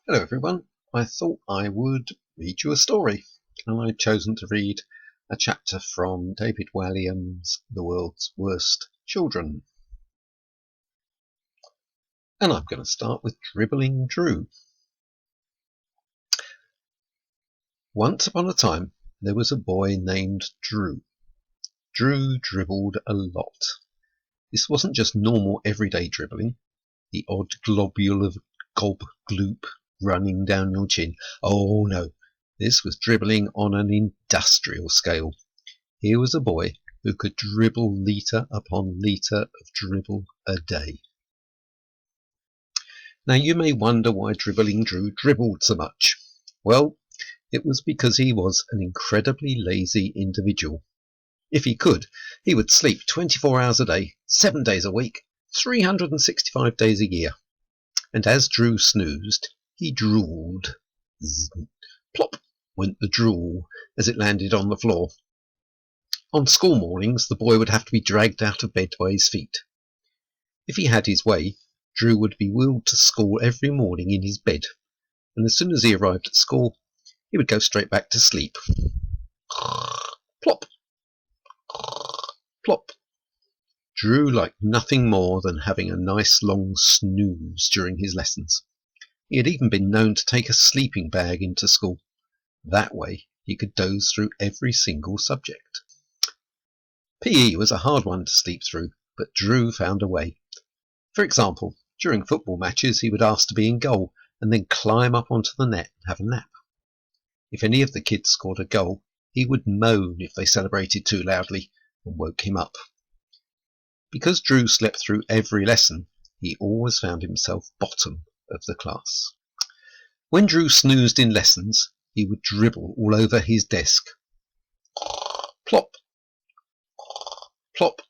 Hello everyone, I thought I would read you a story, and I've chosen to read a chapter from David Walliams' The World's Worst Children. And I'm going to start with Dribbling Drew. Once upon a time there was a boy named Drew. Drew dribbled a lot. This wasn't just normal everyday dribbling, the odd globule of gob gloop running down your chin. Oh no, this was dribbling on an industrial scale. Here was a boy who could dribble litre upon litre of dribble a day. Now you may wonder why Dribbling Drew dribbled so much. Well, it was because he was an incredibly lazy individual. If he could, he would sleep 24 hours a day, 7 days a week, 365 days a year. And as Drew snoozed, he drooled. Plop went the drool as it landed on the floor. On school mornings, the boy would have to be dragged out of bed by his feet. If he had his way, Drew would be wheeled to school every morning in his bed, and as soon as he arrived at school, he would go straight back to sleep. Plop! Plop! Drew liked nothing more than having a nice long snooze during his lessons. He had even been known to take a sleeping bag into school. That way he could doze through every single subject. PE was a hard one to sleep through, but Drew found a way. For example, during football matches he would ask to be in goal and then climb up onto the net and have a nap. If any of the kids scored a goal, he would moan if they celebrated too loudly and woke him up. Because Drew slept through every lesson, he always found himself bottom of the class. When Drew snoozed in lessons, he would dribble all over his desk. Plop! Plop!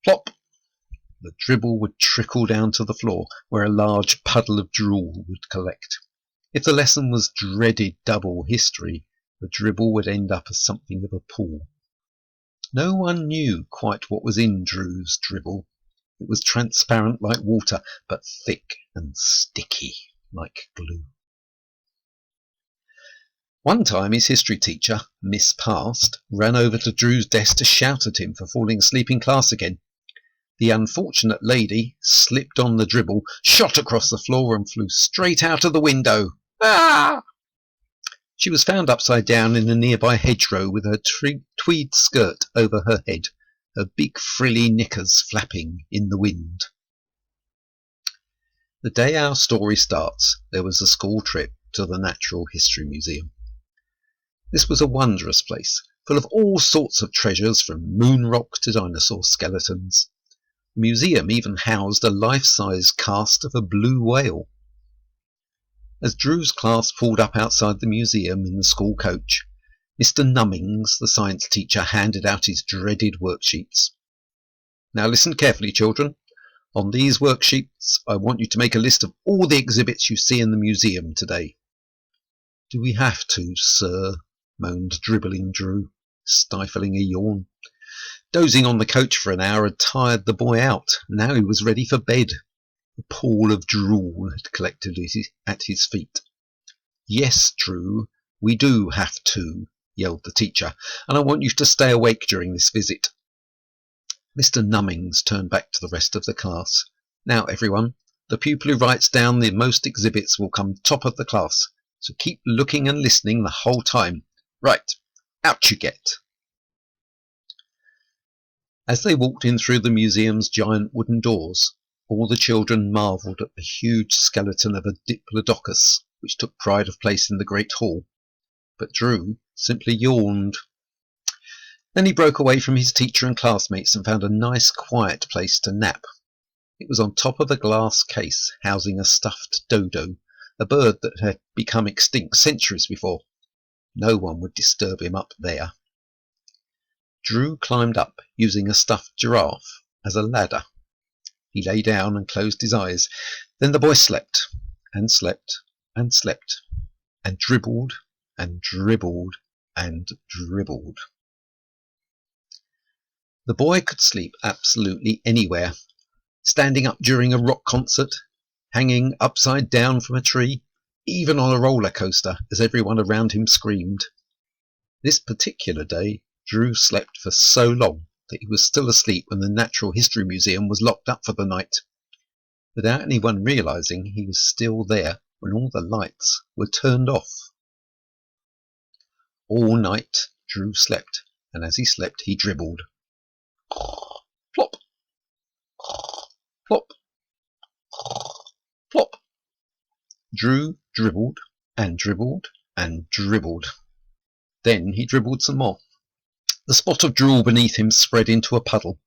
Plop! The dribble would trickle down to the floor, where a large puddle of drool would collect. If the lesson was dreaded double history, the dribble would end up as something of a pool. No one knew quite what was in Drew's dribble. It was transparent like water, but thick and sticky like glue. One time his history teacher, Miss Past, ran over to Drew's desk to shout at him for falling asleep in class again. The unfortunate lady slipped on the dribble, shot across the floor and flew straight out of the window. Ah! She was found upside down in a nearby hedgerow with her tweed skirt over her head, her big frilly knickers flapping in the wind. The day our story starts, there was a school trip to the Natural History Museum. This was a wondrous place, full of all sorts of treasures from moon rock to dinosaur skeletons. The museum even housed a life-size cast of a blue whale. As Drew's class pulled up outside the museum in the school coach, Mr. Nummings, the science teacher, handed out his dreaded worksheets. Now listen carefully, children. On these worksheets, I want you to make a list of all the exhibits you see in the museum today. Do we have to, sir? Moaned Dribbling Drew, stifling a yawn. Dozing on the coach for an hour had tired the boy out. Now he was ready for bed. A pool of drool had collected at his feet. Yes, Drew, we do have to, yelled the teacher, and I want you to stay awake during this visit. Mr. Nummings turned back to the rest of the class. Now, everyone, the pupil who writes down the most exhibits will come top of the class, so keep looking and listening the whole time. Right, out you get. As they walked in through the museum's giant wooden doors, all the children marvelled at the huge skeleton of a diplodocus, which took pride of place in the great hall. But Drew simply yawned. Then he broke away from his teacher and classmates and found a nice quiet place to nap. It was on top of a glass case housing a stuffed dodo, a bird that had become extinct centuries before. No one would disturb him up there. Drew climbed up using a stuffed giraffe as a ladder. He lay down and closed his eyes. Then the boy slept, and slept, and slept, and dribbled, and dribbled, and dribbled. The boy could sleep absolutely anywhere, standing up during a rock concert, hanging upside down from a tree, even on a roller coaster, as everyone around him screamed. This particular day, Drew slept for so long that he was still asleep when the Natural History Museum was locked up for the night, without anyone realizing he was still there when all the lights were turned off. All night Drew slept, and as he slept he dribbled. Plop, plop, plop. Drew dribbled and dribbled and dribbled. Then he dribbled some more. The spot of drool beneath him spread into a puddle.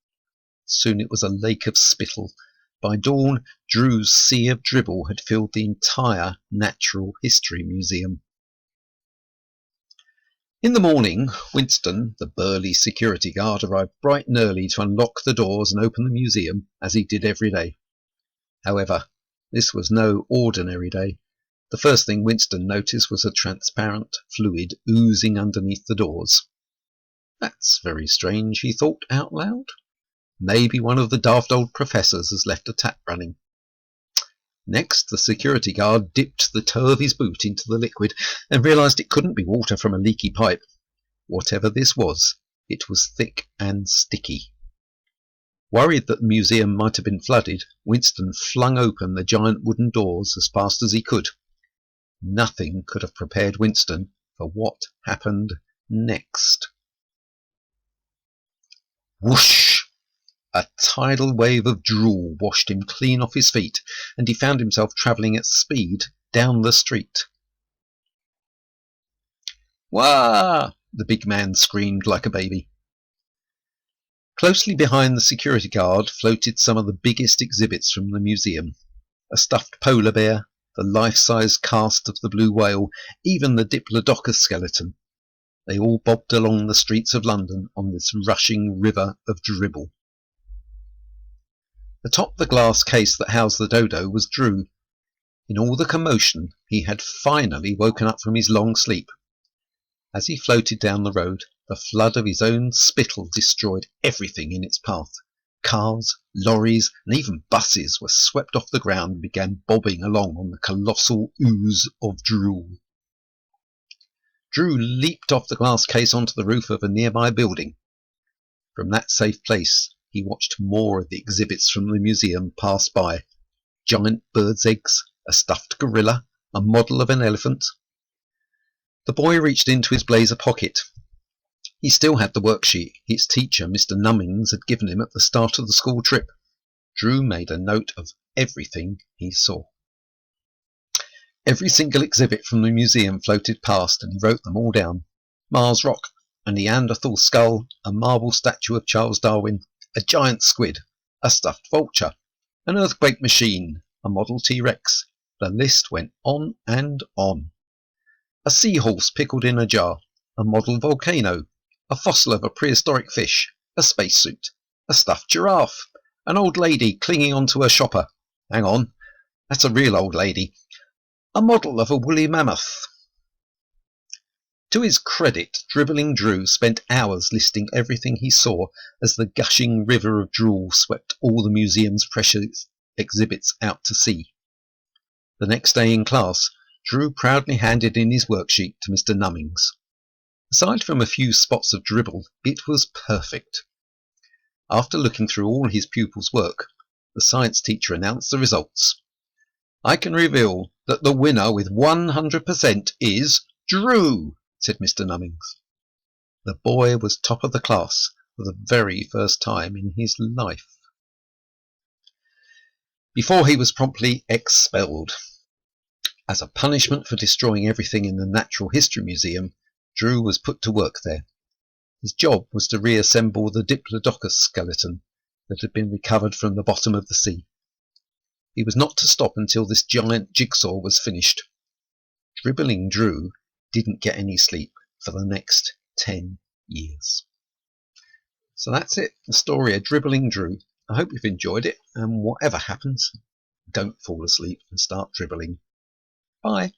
Soon it was a lake of spittle. By dawn, Drew's sea of dribble had filled the entire Natural History Museum. In the morning, Winston, the burly security guard, arrived bright and early to unlock the doors and open the museum, as he did every day. However, this was no ordinary day. The first thing Winston noticed was a transparent fluid oozing underneath the doors. That's very strange, he thought out loud. Maybe one of the daft old professors has left a tap running. Next, the security guard dipped the toe of his boot into the liquid and realized it couldn't be water from a leaky pipe. Whatever this was, it was thick and sticky. Worried that the museum might have been flooded, Winston flung open the giant wooden doors as fast as he could. Nothing could have prepared Winston for what happened next. Whoosh! A tidal wave of drool washed him clean off his feet, and he found himself travelling at speed down the street. Wah! The big man screamed like a baby. Closely behind the security guard floated some of the biggest exhibits from the museum. A stuffed polar bear, the life-size cast of the blue whale, even the diplodocus skeleton. They all bobbed along the streets of London on this rushing river of dribble. Atop the glass case that housed the dodo was Drew. In all the commotion, he had finally woken up from his long sleep. As he floated down the road, the flood of his own spittle destroyed everything in its path. Cars, lorries, and even buses were swept off the ground and began bobbing along on the colossal ooze of drool. Drew leaped off the glass case onto the roof of a nearby building. From that safe place, he watched more of the exhibits from the museum pass by. Giant birds' eggs, a stuffed gorilla, a model of an elephant. The boy reached into his blazer pocket. He still had the worksheet his teacher, Mr. Nummings, had given him at the start of the school trip. Drew made a note of everything he saw. Every single exhibit from the museum floated past, and he wrote them all down. Mars rock, a Neanderthal skull, a marble statue of Charles Darwin, a giant squid, a stuffed vulture, an earthquake machine, a model T-Rex. The list went on and on. A seahorse pickled in a jar, a model volcano, a fossil of a prehistoric fish, a spacesuit, a stuffed giraffe, an old lady clinging onto her shopper. Hang on, that's a real old lady. A model of a woolly mammoth. To his credit, Dribbling Drew spent hours listing everything he saw as the gushing river of drool swept all the museum's precious exhibits out to sea. The next day in class, Drew proudly handed in his worksheet to Mr. Nummings. Aside from a few spots of dribble, it was perfect. After looking through all his pupils' work, the science teacher announced the results. I can reveal that the winner with 100% is Drew, said Mr. Nummings. The boy was top of the class for the very first time in his life. Before he was promptly expelled. As a punishment for destroying everything in the Natural History Museum, Drew was put to work there. His job was to reassemble the diplodocus skeleton that had been recovered from the bottom of the sea. He was not to stop until this giant jigsaw was finished. Dribbling Drew didn't get any sleep for the next 10 years. So that's it, the story of Dribbling Drew. I hope you've enjoyed it, and whatever happens, don't fall asleep and start dribbling. Bye.